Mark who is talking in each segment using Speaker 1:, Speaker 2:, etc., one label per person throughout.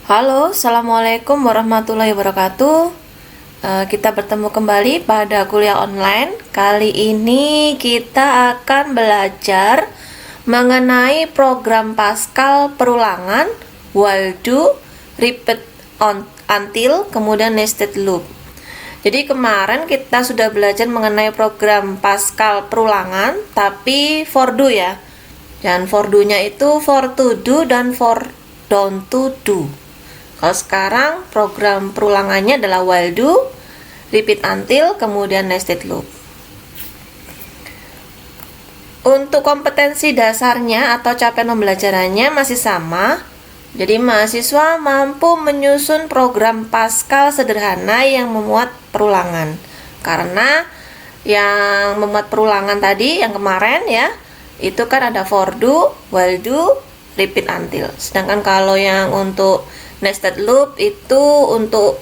Speaker 1: Halo, Assalamualaikum warahmatullahi wabarakatuh. Kita bertemu kembali pada kuliah online. Kali ini kita akan belajar mengenai program Pascal perulangan, while do, repeat until, kemudian nested loop. Jadi kemarin kita sudah belajar mengenai program Pascal perulangan, tapi for do ya. Dan for do-nya itu for to do dan for don't to do. Kalau sekarang program perulangannya adalah while do, repeat until, kemudian nested loop. Untuk kompetensi dasarnya atau capaian pembelajarannya masih sama. Jadi mahasiswa mampu menyusun program Pascal sederhana yang memuat perulangan. Karena yang memuat perulangan tadi yang kemarin ya, itu kan ada for do, while do, repeat until. Sedangkan kalau yang untuk nested loop itu untuk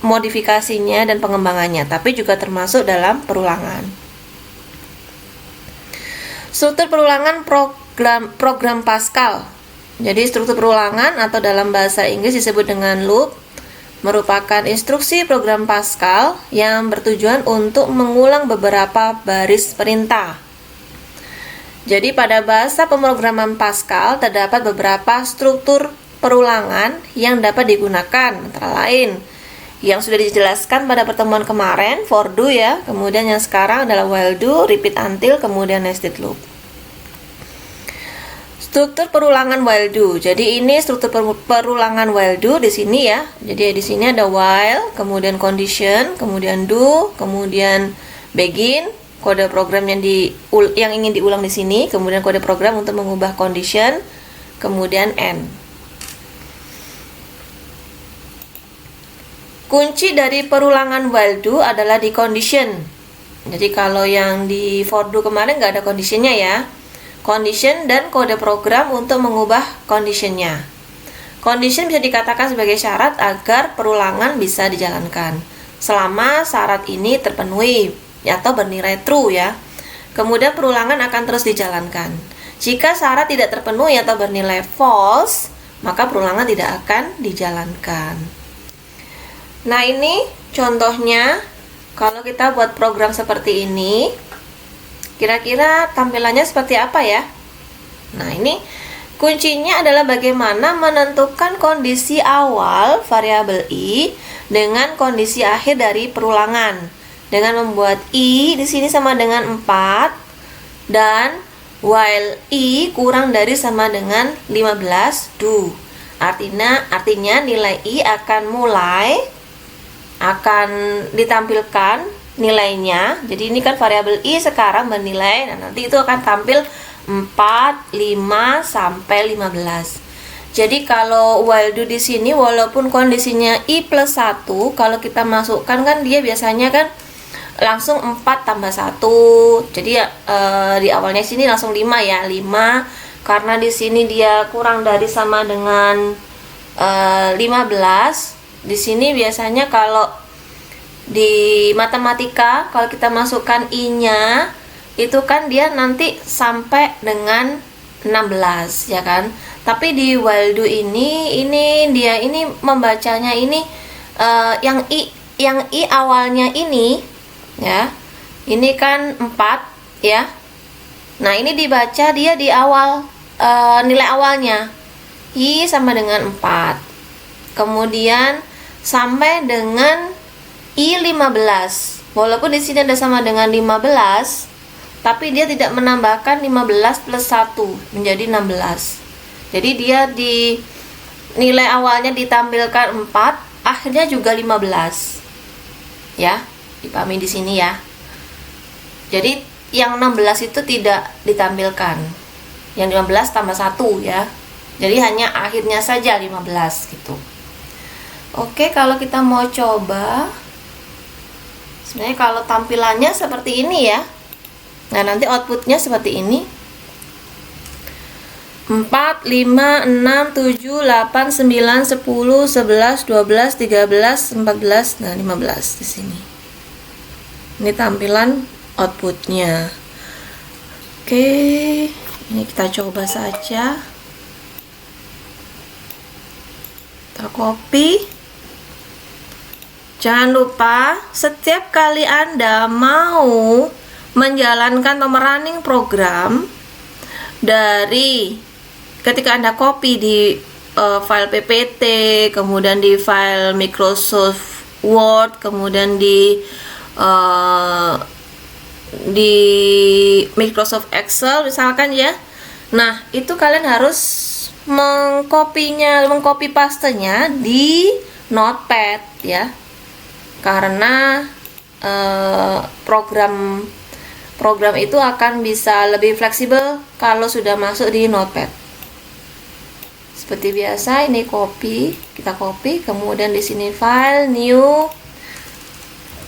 Speaker 1: modifikasinya dan pengembangannya, tapi juga termasuk dalam perulangan. Struktur perulangan program Pascal. Jadi struktur perulangan atau dalam bahasa Inggris disebut dengan loop merupakan instruksi program Pascal yang bertujuan untuk mengulang beberapa baris perintah. Jadi pada bahasa pemrograman Pascal terdapat beberapa struktur perulangan yang dapat digunakan, antara lain yang sudah dijelaskan pada pertemuan kemarin, for do ya, kemudian yang sekarang adalah while do, repeat until, kemudian nested loop. Struktur perulangan while do. Jadi ini struktur perulangan while do di sini ya. Jadi di sini ada while, kemudian condition, kemudian do, kemudian begin, kode program yang ingin diulang di sini, kemudian kode program untuk mengubah condition, kemudian end. Kunci dari perulangan while do adalah di condition. Jadi kalau yang di for do kemarin nggak ada conditionnya ya. Condition dan kode program untuk mengubah conditionnya. Condition bisa dikatakan sebagai syarat agar perulangan bisa dijalankan. Selama syarat ini terpenuhi atau bernilai true ya. Kemudian perulangan akan terus dijalankan. Jika syarat tidak terpenuhi atau bernilai false, maka perulangan tidak akan dijalankan. Nah ini contohnya, kalau kita buat program seperti ini, kira-kira tampilannya seperti apa ya? Nah ini kuncinya adalah bagaimana menentukan kondisi awal variabel i dengan kondisi akhir dari perulangan. Dengan membuat i di sini sama dengan 4 dan while i kurang dari sama dengan 15 do. Artinya nilai i akan ditampilkan nilainya. Jadi ini kan variabel i sekarang bernilai, nah nanti itu akan tampil 4, 5 sampai 15. Jadi kalau while do di sini walaupun kondisinya i plus 1, kalau kita masukkan kan dia biasanya kan langsung 4 tambah 1. Jadi di awalnya sini langsung 5 ya, 5 karena di sini dia kurang dari sama dengan 15. Di sini biasanya kalau di matematika kalau kita masukkan i-nya itu kan dia nanti sampai dengan 16 ya kan. Tapi di while do ini dia membacanya ini yang i awalnya ini ya. Ini kan 4 ya. Nah, ini dibaca dia di awal nilai awalnya i sama dengan 4. Kemudian sampai dengan i15. Walaupun di sini ada sama dengan 15, tapi dia tidak menambahkan 15 plus 1 menjadi 16. Jadi dia di nilai awalnya ditampilkan 4, akhirnya juga 15. Ya, dipahami di sini ya. Jadi yang 16 itu tidak ditampilkan. Yang 15 tambah 1 ya. Jadi hanya akhirnya saja 15 gitu. Oke, kalau kita mau coba, sebenarnya kalau tampilannya seperti ini ya. Nah, nanti outputnya seperti ini. 4, 5, 6, 7, 8, 9, 10, 11, 12, 13, 14, nah 15 di sini. Ini tampilan outputnya. Oke, ini kita coba saja. Kita copy. Jangan lupa setiap kali Anda mau menjalankan atau running program, dari ketika Anda copy di file PPT, kemudian di file Microsoft Word, kemudian di Microsoft Excel misalkan ya. Nah, itu kalian harus mengcopy pastenya di Notepad ya. Karena program itu akan bisa lebih fleksibel kalau sudah masuk di Notepad. Seperti biasa, ini kita copy, kemudian di sini file, new,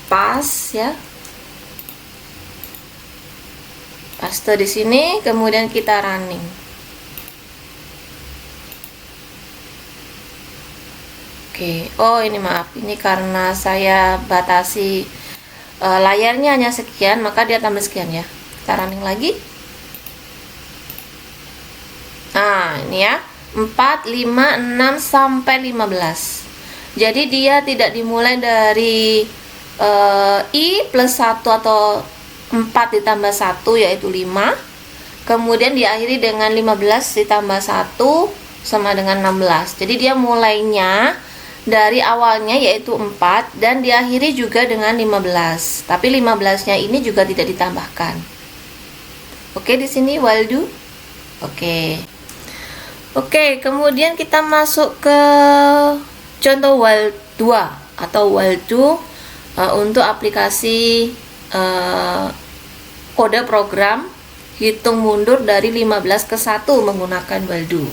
Speaker 1: paste ya. Paste di sini, kemudian kita running. Oke, oh ini maaf, ini karena saya batasi layarnya hanya sekian, maka dia tambah sekian ya. Kita running lagi. Nah, ini ya, 4, 5, 6 sampai 15. Jadi dia tidak dimulai dari I plus 1 atau 4 ditambah 1 yaitu 5. Kemudian diakhiri dengan 15 ditambah 1 sama dengan 16. Jadi dia mulainya dari awalnya yaitu 4 dan diakhiri juga dengan 15. Tapi 15-nya ini juga tidak ditambahkan. Oke, di sini while do. Oke, kemudian kita masuk ke contoh while 2 atau while do untuk aplikasi kode program hitung mundur dari 15 ke 1 menggunakan while do.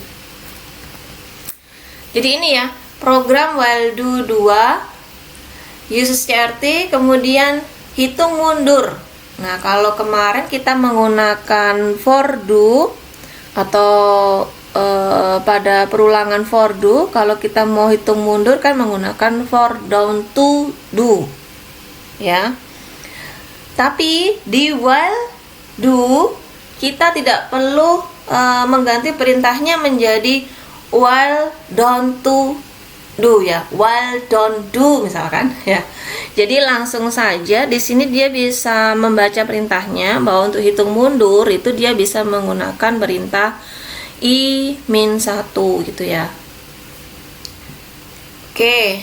Speaker 1: Jadi ini ya, program while do 2 uses CRT, kemudian hitung mundur. Nah, kalau kemarin kita menggunakan for do atau pada perulangan for do, kalau kita mau hitung mundur kan menggunakan for down to do ya. Tapi di while do kita tidak perlu mengganti perintahnya menjadi while down to do ya, while don't do misalkan ya. Jadi langsung saja di sini dia bisa membaca perintahnya bahwa untuk hitung mundur itu dia bisa menggunakan perintah I-1 gitu ya. Oke,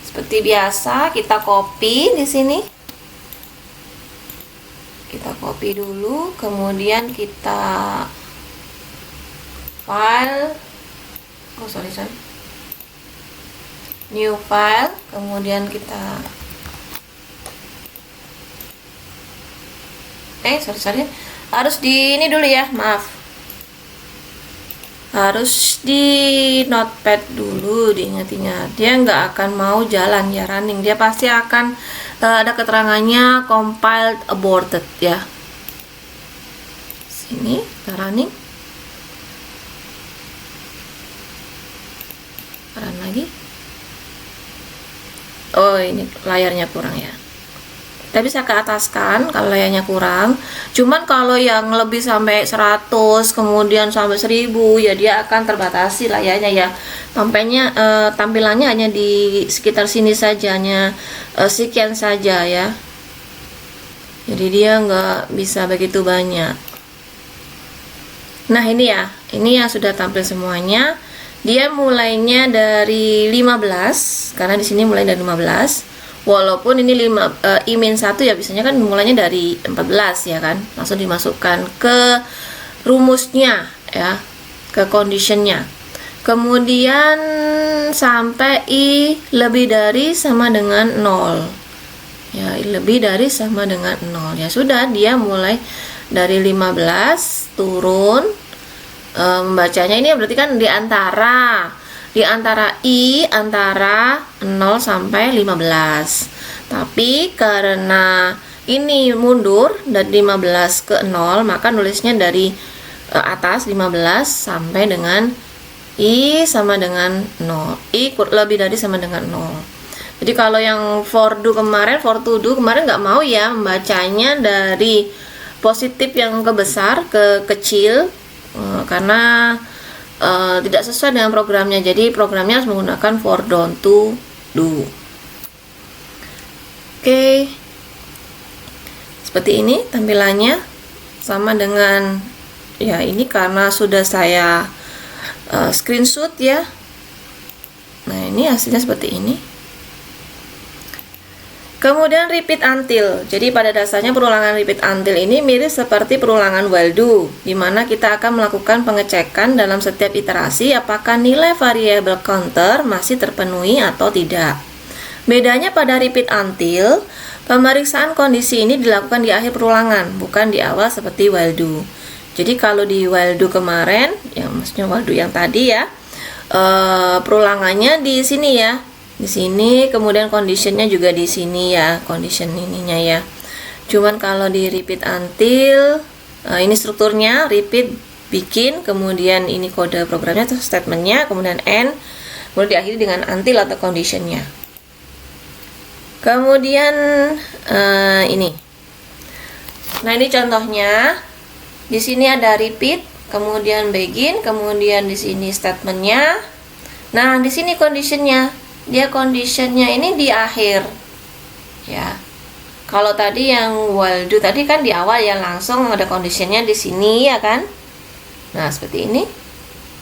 Speaker 1: seperti biasa kita copy di sini. Kita copy dulu, kemudian kita file, new file, kemudian kita harus di ini dulu ya, maaf, harus di Notepad dulu, diingat-ingat. Dia nggak akan mau jalan ya running, dia pasti akan ada keterangannya compiled aborted ya. Sini kita running, run lagi. Oh, ini layarnya kurang ya. Kita bisa ke ataskan kalau layarnya kurang. Cuman kalau yang lebih sampai 100 kemudian sampai 1000 ya dia akan terbatasi layarnya ya. Tampilannya hanya di sekitar sini saja, hanya sekian saja ya. Jadi dia nggak bisa begitu banyak. Nah, ini yang sudah tampil semuanya. Dia mulainya dari 15 karena di sini mulai dari 15. Walaupun ini I-1 ya biasanya kan mulainya dari 14 ya kan, langsung dimasukkan ke rumusnya ya, ke conditionnya. Kemudian sampai I lebih dari sama dengan 0 ya, lebih dari sama dengan 0 ya sudah, dia mulai dari 15 turun. Membacanya ini berarti kan di antara I antara 0 sampai 15. Tapi karena ini mundur dari 15 ke 0, maka nulisnya dari atas 15 sampai dengan I sama dengan 0. I lebih dari sama dengan 0. Jadi kalau yang for to do kemarin nggak mau ya membacanya dari positif yang ke besar ke kecil, karena tidak sesuai dengan programnya. Jadi programnya harus menggunakan for don't to do. Oke, seperti ini tampilannya, sama dengan ya ini karena sudah saya screenshot ya. Nah, ini hasilnya seperti ini. Kemudian repeat until. Jadi pada dasarnya perulangan repeat until ini mirip seperti perulangan while do, di mana kita akan melakukan pengecekan dalam setiap iterasi apakah nilai variabel counter masih terpenuhi atau tidak. Bedanya pada repeat until, pemeriksaan kondisi ini dilakukan di akhir perulangan, bukan di awal seperti while do. Jadi kalau di while do kemarin, yang maksudnya while do yang tadi ya, perulangannya di sini ya. Di sini, kemudian conditionnya juga di sini ya, condition ininya ya. Cuman kalau di repeat until, ini strukturnya repeat bikin, kemudian ini kode programnya atau statementnya, kemudian end, kemudian diakhiri dengan until atau conditionnya. Kemudian ini, nah ini contohnya. Di sini ada repeat, kemudian begin, kemudian di sini statementnya. Nah di sini conditionnya. Dia conditionnya ini di akhir ya. Kalau tadi yang while do tadi kan di awal ya, langsung ada conditionnya di sini ya kan. Nah seperti ini.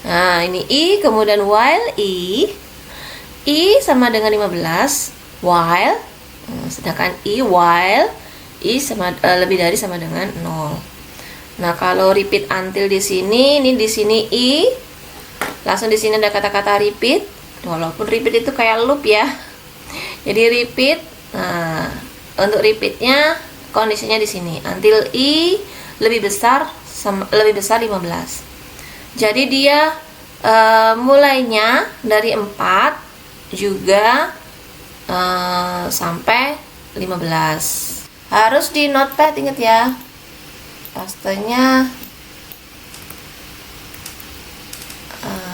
Speaker 1: Nah ini i, kemudian while i sama dengan 15 while, sedangkan i while i sama lebih dari sama dengan 0. Nah kalau repeat until di sini, ini di sini i, langsung di sini ada kata-kata repeat. Walaupun repeat itu kayak loop ya. Jadi repeat. Nah, untuk repeatnya kondisinya di sini until i lebih besar 15. Jadi dia mulainya dari 4 juga sampai 15. Harus di notepad, ingat ya. Pastanya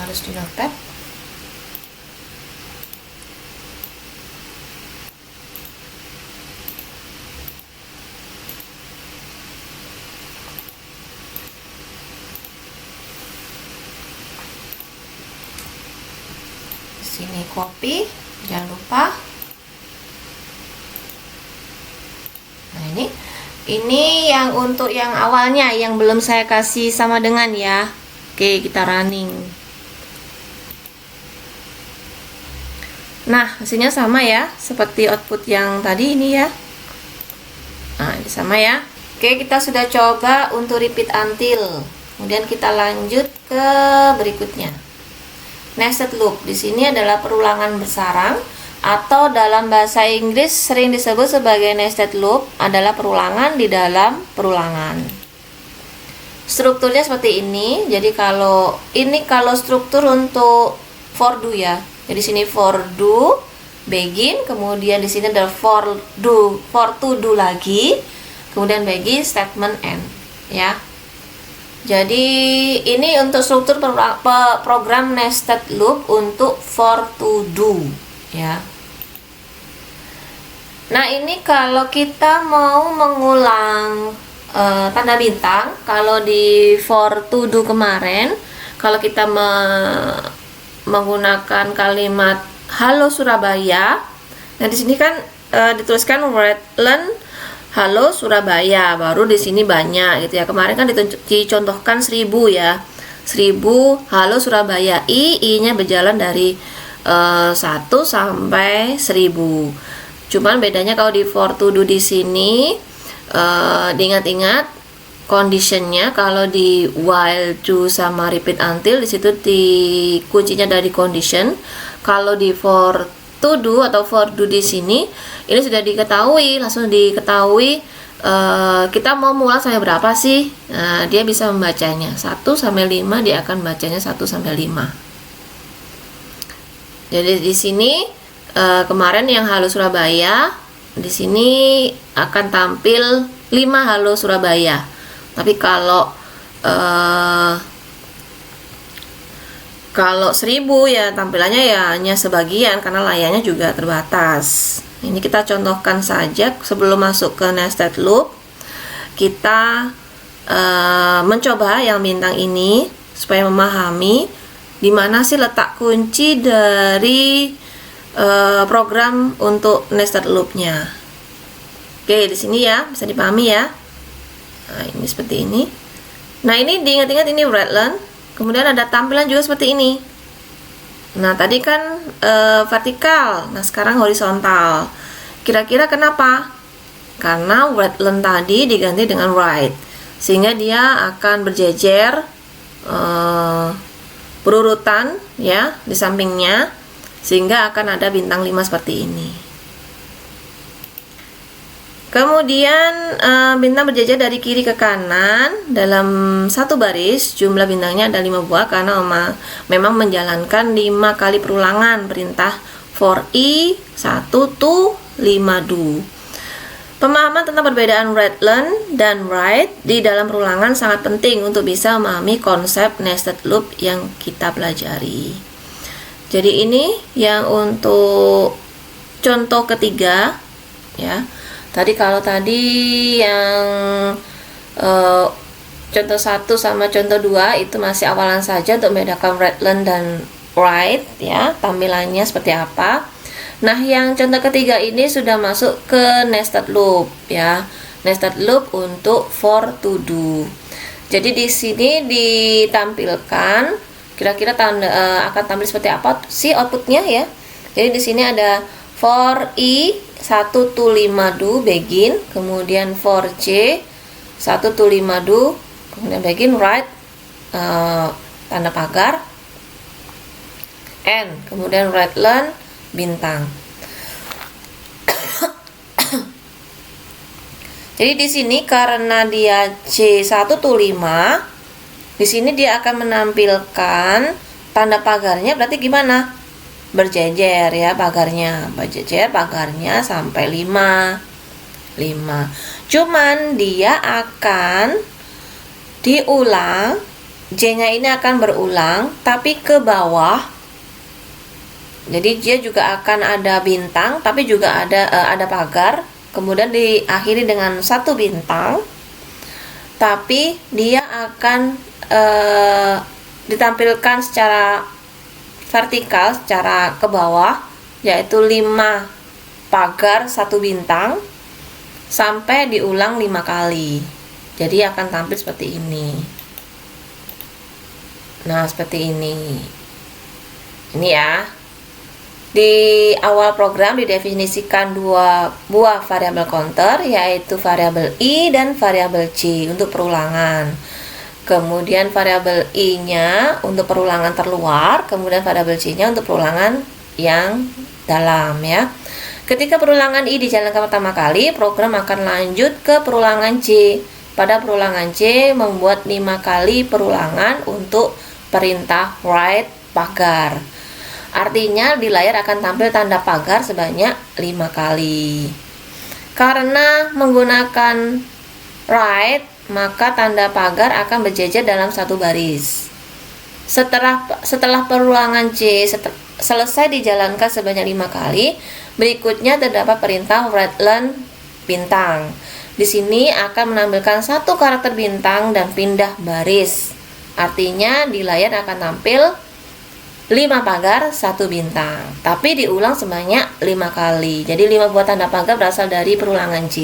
Speaker 1: harus di notepad. Sini copy, jangan lupa. Nah ini yang untuk yang awalnya, yang belum saya kasih sama dengan ya. Oke, kita running. Nah hasilnya sama ya, seperti output yang tadi ini ya. Nah ini sama ya. Oke, kita sudah coba untuk repeat until. Kemudian kita lanjut ke berikutnya. Nested loop di sini adalah perulangan bersarang, atau dalam bahasa Inggris sering disebut sebagai nested loop, adalah perulangan di dalam perulangan. Strukturnya seperti ini. Jadi kalau struktur untuk for do ya. Jadi sini for do begin, kemudian di sini ada for to do lagi, kemudian begin statement end ya. Jadi ini untuk struktur program nested loop untuk for to do ya. Nah ini kalau kita mau mengulang tanda bintang, kalau di for to do kemarin, kalau kita menggunakan kalimat halo Surabaya, nah di sini kan dituliskan learn halo Surabaya, baru di sini banyak gitu ya. Kemarin kan dicontohkan 1000 ya. 1000 halo Surabaya. I-nya berjalan dari 1 sampai 1000. Cuman bedanya kalau di for to do di sini diingat-ingat conditionnya. Kalau di while do sama repeat until di situ kuncinya dari condition. Kalau di for to do atau for do di sini ini sudah diketahui, langsung diketahui kita mau mulai sampai berapa sih. Nah, dia bisa membacanya 1 sampai 5, dia akan bacanya 1 sampai 5. Jadi di sini kemarin yang halo Surabaya, di sini akan tampil 5 halo Surabaya. Tapi kalau 1000 ya tampilannya ya hanya sebagian karena layarnya juga terbatas. Ini kita contohkan saja sebelum masuk ke nested loop. Kita mencoba yang bintang ini supaya memahami Di mana sih letak kunci dari program untuk nested loop-nya. Oke, di sini ya, bisa dipahami ya. Nah, ini seperti ini. Nah, ini diingat-ingat ini Redland. Kemudian ada tampilan juga seperti ini. Nah, tadi kan vertikal. Nah, sekarang horizontal. Kira-kira kenapa? Karena Redland tadi diganti dengan right. Sehingga dia akan berjejer berurutan ya di sampingnya, sehingga akan ada bintang 5 seperti ini. Kemudian bintang berjejer dari kiri ke kanan dalam satu baris. Jumlah bintangnya ada 5 buah karena memang menjalankan 5 kali perulangan perintah for i 1 to 5 do. Pemahaman tentang perbedaan Redland dan right di dalam perulangan sangat penting untuk bisa memahami konsep nested loop yang kita pelajari. Jadi ini yang untuk contoh ketiga ya. Tadi kalau tadi yang contoh 1 sama contoh 2 itu masih awalan saja untuk membedakan Redland dan right ya, tampilannya seperti apa. Nah, yang contoh ketiga ini sudah masuk ke nested loop ya. Nested loop untuk for to do. Jadi di sini ditampilkan kira-kira akan tampil seperti apa sih outputnya ya. Jadi di sini ada for i 1 to 5 do begin, kemudian for c 1 to 5 do, kemudian begin right tanda pagar, and kemudian Redland bintang. Jadi di sini karena dia C1 to 5, di sini dia akan menampilkan tanda pagarnya, berarti gimana? Berjejer ya pagarnya, berjejer pagarnya sampai 5. Cuman dia akan diulang, J-nya ini akan berulang tapi ke bawah. Jadi dia juga akan ada bintang tapi juga ada pagar, kemudian diakhiri dengan 1 bintang. Tapi dia akan ditampilkan secara vertikal, secara ke bawah, yaitu 5 pagar 1 bintang sampai diulang 5 kali. Jadi akan tampil seperti ini. Nah, seperti ini. Ini ya. Di awal program didefinisikan 2 buah variabel counter, yaitu variabel i dan variabel c untuk perulangan. Kemudian variabel i-nya untuk perulangan terluar, kemudian variabel c-nya untuk perulangan yang dalam ya. Ketika perulangan i dijalankan pertama kali, program akan lanjut ke perulangan c. Pada perulangan c membuat 5 kali perulangan untuk perintah write pagar. Artinya di layar akan tampil tanda pagar sebanyak 5 kali. Karena menggunakan write, maka tanda pagar akan berjejer dalam satu baris. Setelah perulangan C selesai dijalankan sebanyak 5 kali, berikutnya terdapat perintah Redland bintang. Di sini akan menampilkan 1 karakter bintang dan pindah baris. Artinya di layar akan tampil 5 pagar 1 bintang, tapi diulang sebanyak 5 kali. Jadi 5 buah tanda pagar berasal dari perulangan C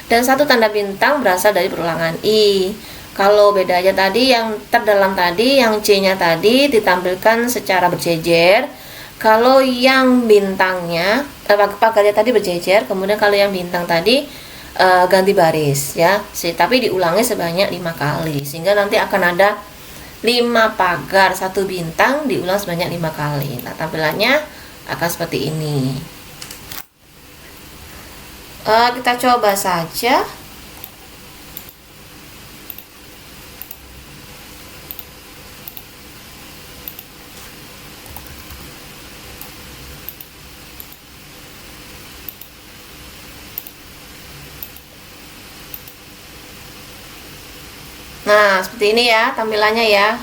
Speaker 1: dan 1 tanda bintang berasal dari perulangan I. Kalau bedanya tadi, yang terdalam tadi, yang C-nya tadi ditampilkan secara berjejer. Kalau yang bintangnya, pagarnya tadi berjejer, kemudian kalau yang bintang tadi ganti baris ya. Tapi diulangi sebanyak 5 kali, sehingga nanti akan ada 5 pagar 1 bintang diulang sebanyak 5 kali. Nah, tampilannya akan seperti ini. Kita coba saja. Nah, seperti ini ya tampilannya ya.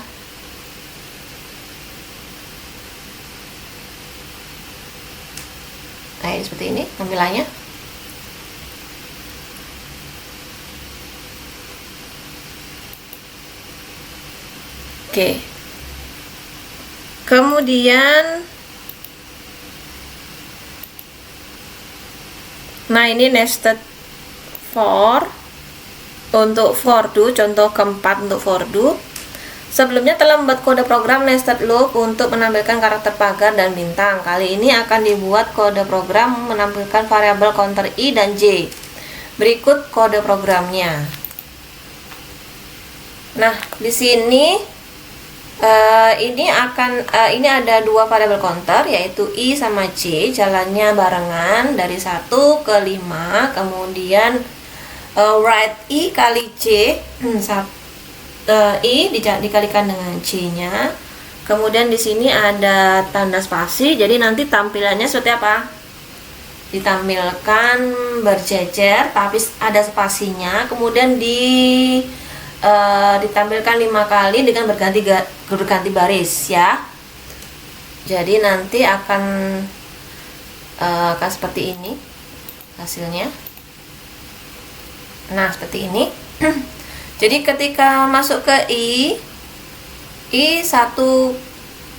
Speaker 1: Nah, ini seperti ini tampilannya. Oke. Kemudian nah ini nested for untuk for do, contoh keempat untuk for do. Sebelumnya telah membuat kode program nested loop untuk menampilkan karakter pagar dan bintang. Kali ini akan dibuat kode program menampilkan variabel counter I dan J. Berikut kode programnya. Nah, di sini ini ada dua variabel counter, yaitu I sama J, jalannya barengan dari 1 ke 5. Kemudian write I kali J, I dikalikan dengan C-nya. Kemudian di sini ada tanda spasi, jadi nanti tampilannya seperti apa? Ditampilkan berjejer tapi ada spasinya. Kemudian ditampilkan 5 kali dengan berganti baris ya. Jadi nanti akan seperti ini hasilnya. Nah, seperti ini. Jadi ketika masuk ke I 1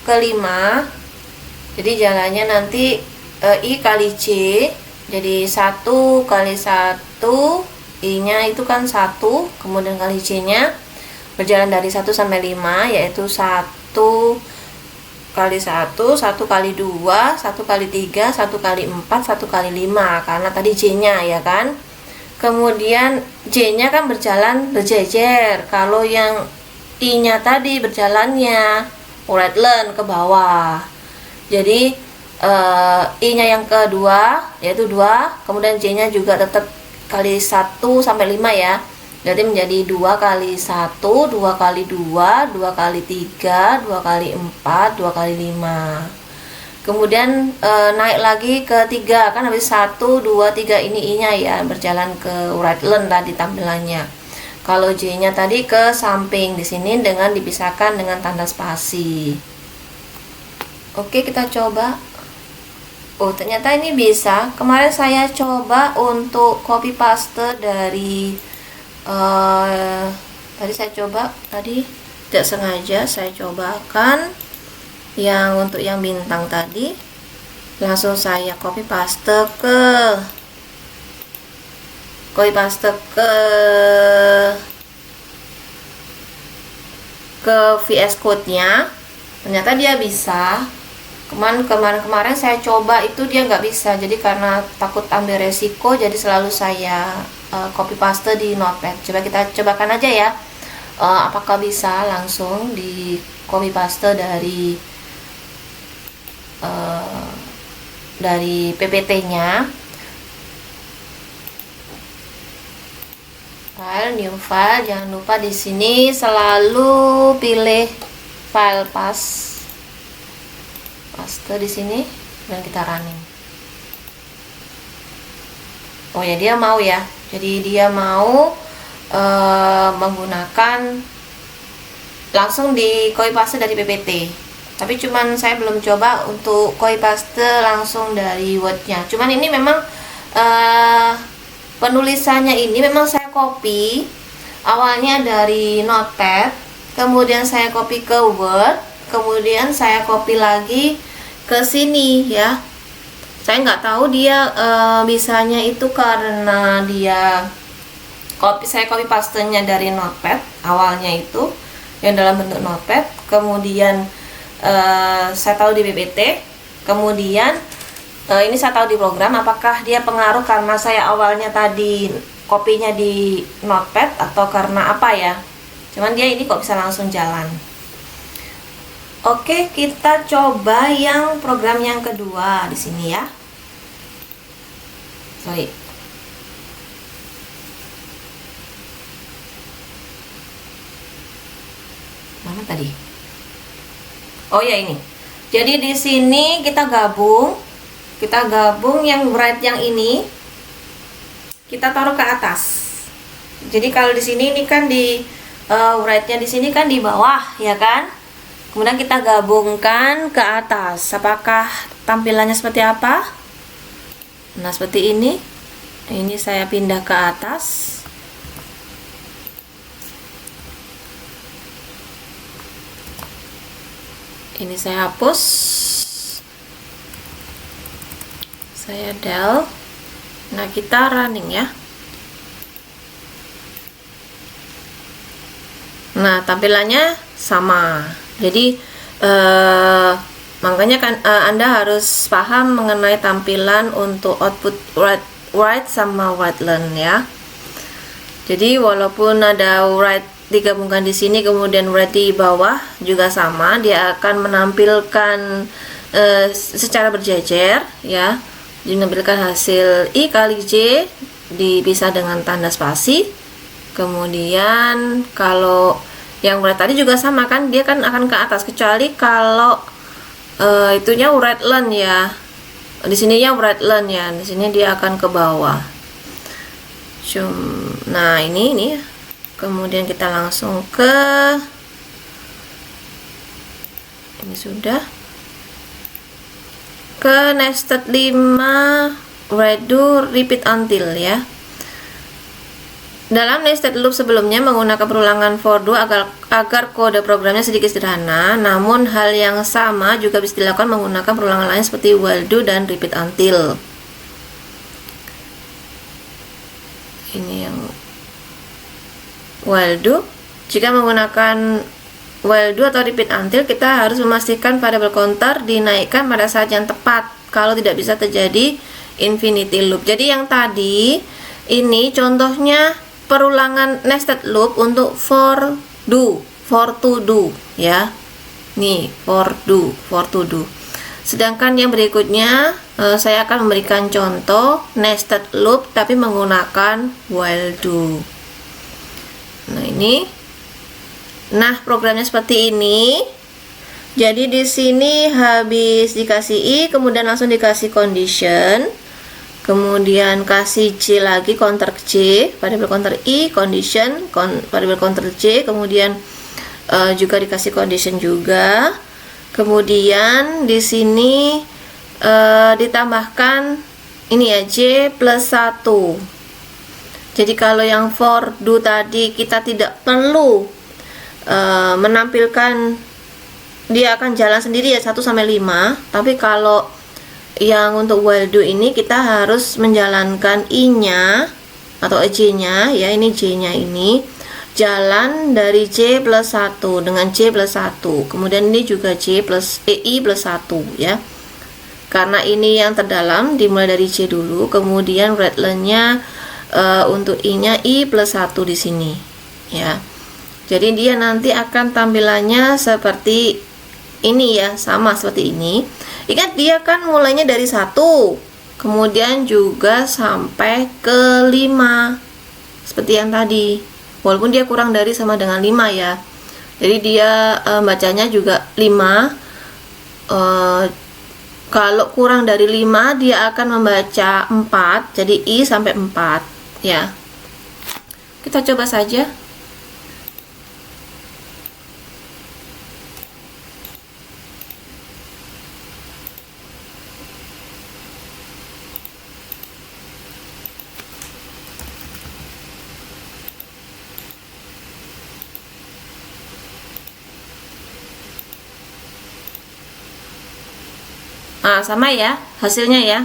Speaker 1: ke 5, jadi jalannya nanti I kali J, jadi 1 kali 1, I nya itu kan 1, kemudian kali J nya berjalan dari 1 sampai 5, yaitu 1 kali 1, 1 kali 2, 1 kali 3, 1 kali 4, 1 kali 5, karena tadi J nya ya kan. Kemudian J-nya kan berjejer. Kalau yang I-nya tadi berjalannya flatland ke bawah. Jadi I-nya yang kedua yaitu 2, kemudian J-nya juga tetap kali 1 sampai 5 ya. Jadi menjadi 2 kali 1, 2 kali 2, 2 kali 3, 2 kali 4, 2 kali 5. Kemudian naik lagi ke 3, kan habis 1, 2, 3 ini I-nya ya, berjalan ke right line tadi tampilannya. Kalau J-nya tadi ke samping di sini dengan dipisahkan dengan tanda spasi. Oke, kita coba. Oh, ternyata ini bisa. Kemarin saya coba untuk copy paste dari tadi tidak sengaja saya cobakan yang untuk yang bintang tadi, langsung saya copy paste ke VS Code nya. Ternyata dia bisa. Kemarin saya coba itu dia nggak bisa, jadi karena takut ambil resiko, jadi selalu saya copy paste di Notepad. Coba kita cobakan aja ya, apakah bisa langsung di copy paste dari PPT-nya. File, new file, jangan lupa di sini selalu pilih file paste di sini dan kita running. Oh ya, dia mau ya. Jadi dia mau menggunakan langsung di copy paste dari PPT. Tapi cuman saya belum coba untuk copy paste langsung dari Word-nya. Cuman ini memang penulisannya ini memang saya copy awalnya dari Notepad, kemudian saya copy ke Word, kemudian saya copy lagi ke sini ya. Saya nggak tahu dia bisanya itu karena dia saya copy pastenya dari Notepad awalnya itu yang dalam bentuk Notepad, kemudian saya tahu di PPT, kemudian ini saya tahu di program. Apakah dia pengaruh karena saya awalnya tadi kopinya di Notepad atau karena apa ya? Cuman dia ini kok bisa langsung jalan. Oke, kita coba yang program yang kedua di sini ya. Sorry. Mana tadi? Oh ya, ini. Jadi di sini kita gabung yang bright yang ini kita taruh ke atas. Jadi kalau di sini ini kan di brightnya di sini kan di bawah ya kan. Kemudian kita gabungkan ke atas. Apakah tampilannya seperti apa? Nah, seperti ini. Ini saya pindah ke atas. Ini saya hapus, saya del. Nah, kita running ya. Nah, tampilannya sama. Jadi makanya kan Anda harus paham mengenai tampilan untuk output write sama write learn ya. Jadi walaupun ada write digabungkan di sini kemudian write di bawah juga sama, dia akan menampilkan secara berjejer ya. Menampilkan hasil I kali J dipisah dengan tanda spasi. Kemudian kalau yang write tadi juga sama kan, dia kan akan ke atas, kecuali kalau itunya write learn ya. Di sininya write learn ya, di sini dia akan ke bawah. Nah, ini kemudian kita langsung ke ini, sudah ke nested 5 write do repeat until ya. Dalam nested loop sebelumnya menggunakan perulangan for do agar kode programnya sedikit sederhana, namun hal yang sama juga bisa dilakukan menggunakan perulangan lain seperti while do dan repeat until. Ini yang while do. Jika menggunakan while do atau repeat until, kita harus memastikan variable counter dinaikkan pada saat yang tepat. Kalau tidak, bisa terjadi infinity loop. Jadi yang tadi ini contohnya perulangan nested loop untuk for to do ya. Nih, for to do. Sedangkan yang berikutnya saya akan memberikan contoh nested loop tapi menggunakan while do. Nah, ini. Nah, programnya seperti ini. Jadi di sini habis dikasih I, kemudian langsung dikasih condition. Kemudian kasih J lagi, counter J, variable counter I, condition, variable counter J, kemudian juga dikasih condition juga. Kemudian di sini ditambahkan ini ya, J plus 1. Jadi kalau yang for do tadi kita tidak perlu menampilkan, dia akan jalan sendiri ya 1 sampai 5. Tapi kalau yang untuk while do ini kita harus menjalankan I-nya atau J-nya ya, ini J-nya ini jalan dari J plus 1 dengan J plus 1. Kemudian ini juga J plus I plus 1 ya. Karena ini yang terdalam dimulai dari J dulu, kemudian write learn-nya untuk I-nya I plus 1 di sini ya. Jadi dia nanti akan tampilannya seperti ini ya, sama seperti ini. Ingat, dia kan mulainya dari 1, kemudian juga sampai ke 5 seperti yang tadi, walaupun dia kurang dari sama dengan 5 ya. Jadi dia bacanya juga 5. Kalau kurang dari 5 dia akan membaca 4, jadi I sampai 4 ya. Kita coba saja. Nah, sama ya hasilnya ya,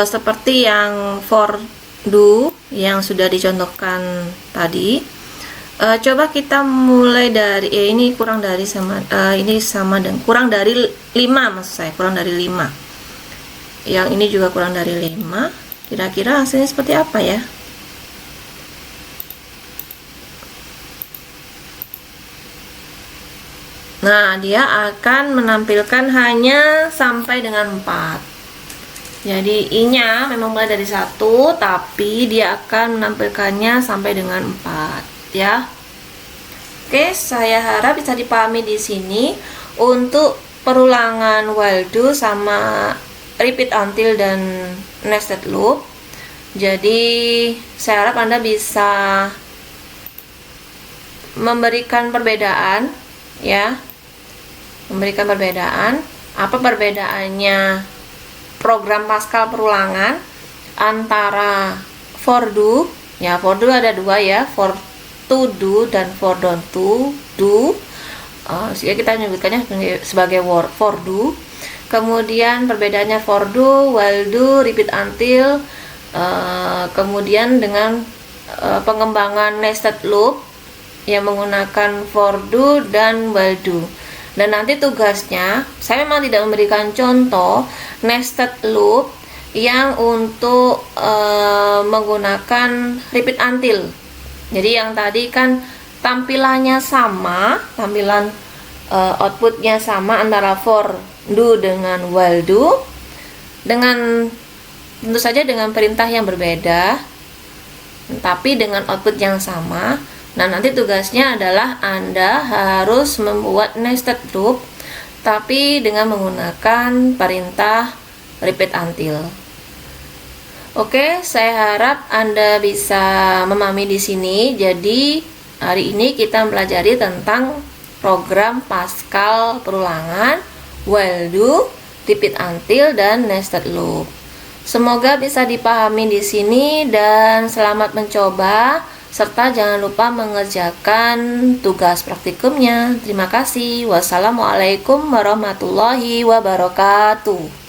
Speaker 1: seperti yang for do yang sudah dicontohkan tadi. Coba kita mulai dari ini kurang dari sama, ini sama dengan kurang dari 5, maksud saya kurang dari 5. Yang ini juga kurang dari 5. Kira-kira hasilnya seperti apa ya? Nah, dia akan menampilkan hanya sampai dengan 4. Jadi I-nya memang mulai dari 1, tapi dia akan menampilkannya sampai dengan 4 ya. Oke, saya harap bisa dipahami di sini untuk perulangan while do sama repeat until dan nested loop. Jadi saya harap Anda bisa memberikan perbedaan ya. Memberikan perbedaan. Apa perbedaannya program Pascal perulangan antara for do ya, for do ada 2 ya, for to do dan for don't to do. Sehingga kita menyebutkannya sebagai for do. Kemudian perbedaannya for do, while do, repeat until. Kemudian dengan pengembangan nested loop yang menggunakan for do dan while do. Dan nanti tugasnya, saya memang tidak memberikan contoh nested loop yang untuk menggunakan repeat until. Jadi yang tadi kan tampilannya sama, tampilan outputnya sama antara for do dengan while do, dengan tentu saja dengan perintah yang berbeda, tapi dengan output yang sama. Nah, nanti tugasnya adalah Anda harus membuat nested loop tapi dengan menggunakan perintah repeat until. Oke, saya harap Anda bisa memahami di sini. Jadi, hari ini kita mempelajari tentang program Pascal perulangan, while do, repeat until, dan nested loop. Semoga bisa dipahami di sini dan selamat mencoba. Serta jangan lupa mengerjakan tugas praktikumnya. Terima kasih. Wassalamualaikum warahmatullahi wabarakatuh.